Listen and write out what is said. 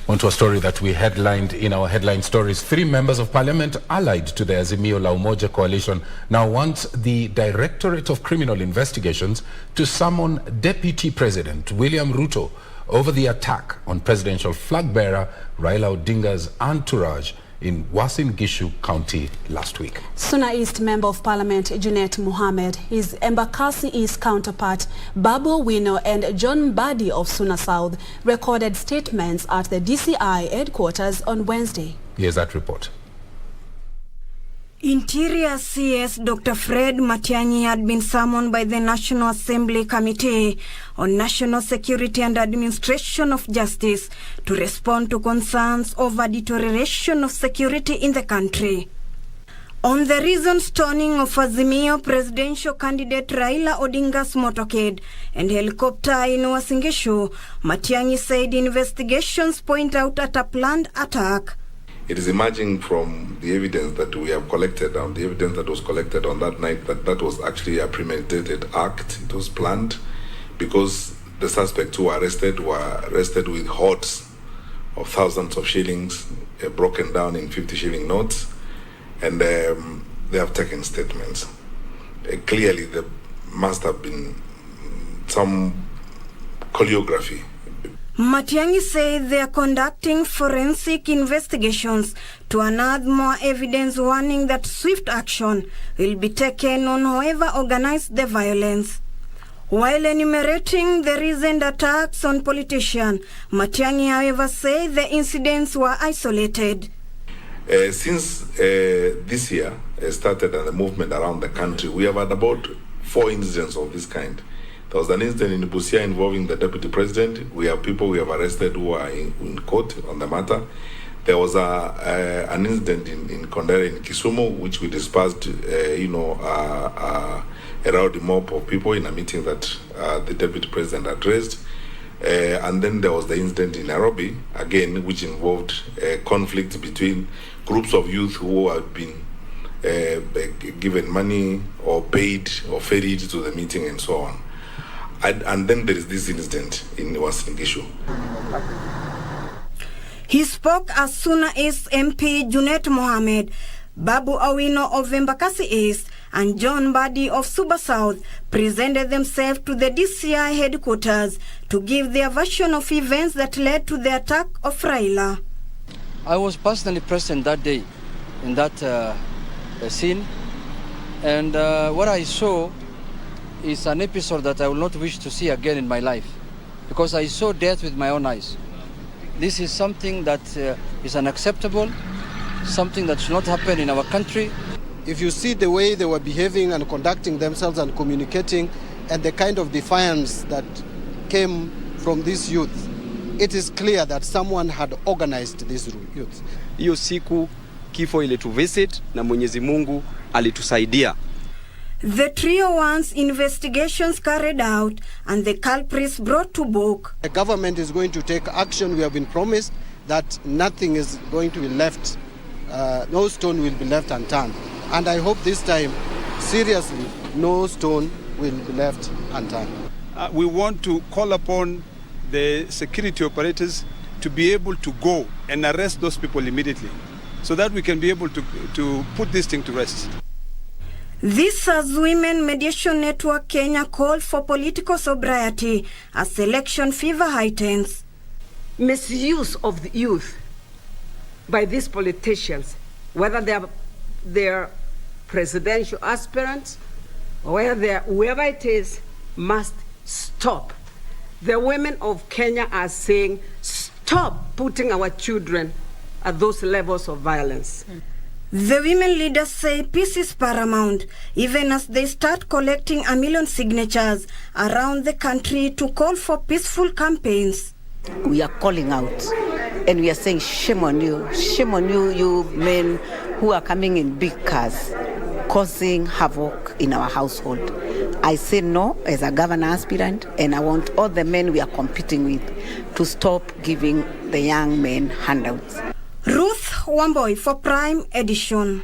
On to a story that we headlined in our headline stories. 3 members of parliament allied to the Azimio la Umoja coalition now want the Directorate of Criminal Investigations to summon Deputy President William Ruto over the attack on presidential flag bearer Raila Odinga's entourage in Uasin Gishu County last week. Suna East Member of Parliament Junet Mohamed, his Embakasi East counterpart Babu Owino and John Mbadi of Suna South recorded statements at the DCI headquarters on Wednesday. Here's that report. Interior CS Dr. Fred Matiang'i had been summoned by the National Assembly Committee on National Security and Administration of Justice to respond to concerns over deterioration of security in the country. On the recent stoning of Azimio presidential candidate Raila Odinga's motorcade and helicopter in Uasin Gishu, Matiang'i said investigations point out at a planned attack. It is emerging from the evidence that we have collected, and the evidence that was collected on that night, that was actually a premeditated act. It was planned because the suspects who were arrested with hoards of thousands of shillings broken down in 50 shilling notes, and they have taken statements. Clearly there must have been some choreography. Matiang'i said they are conducting forensic investigations to unearth more evidence, warning that swift action will be taken on whoever organized the violence. While enumerating the recent attacks on politicians, Matiang'i, however, said the incidents were isolated. Since this year started and the movement around the country, we have had about 4 incidents of this kind. There was an incident in Busia involving the Deputy President. We have people we have arrested who are in court on the matter. There was an incident in Kondere in Kisumu, which we dispersed, a rowdy mob of people in a meeting that the Deputy President addressed. And then there was the incident in Nairobi, again, which involved conflict between groups of youth who had been given money or paid or ferried to the meeting and so on. And then there is this incident in Uasin Gishu. He spoke as Suna East MP Junet Mohamed, Babu Owino of Embakasi East, and John Mbadi of Suba South presented themselves to the DCI headquarters to give their version of events that led to the attack of Raila. I was personally present that day in that scene, and what I saw is an episode that I will not wish to see again in my life, because I saw death with my own eyes. This is something that is unacceptable, something that should not happen in our country. If you see the way they were behaving and conducting themselves and communicating, and the kind of defiance that came from this youth, it is clear that someone had organized this youth. Hiyo siku kifo ilituvisit na Mwenyezi Mungu alitusaidia. The trio wants investigations carried out and the culprits brought to book. The government is going to take action. We have been promised that nothing is going to be left, no stone will be left unturned. And I hope this time, seriously, no stone will be left unturned. We want to call upon the security operators to be able to go and arrest those people immediately, so that we can be able to put this thing to rest. This as Women Mediation Network Kenya called for political sobriety as election fever heightens. Misuse of the youth by these politicians, whether they're presidential aspirants or whether whoever it is, must stop. The women of Kenya are saying, stop putting our children at those levels of violence. The women leaders say peace is paramount, even as they start collecting 1 million signatures around the country to call for peaceful campaigns. We are calling out and we are saying shame on you, you men who are coming in big cars, causing havoc in our household. I say no as a governor aspirant, and I want all the men we are competing with to stop giving the young men handouts. Ruth Wamboy for Prime Edition.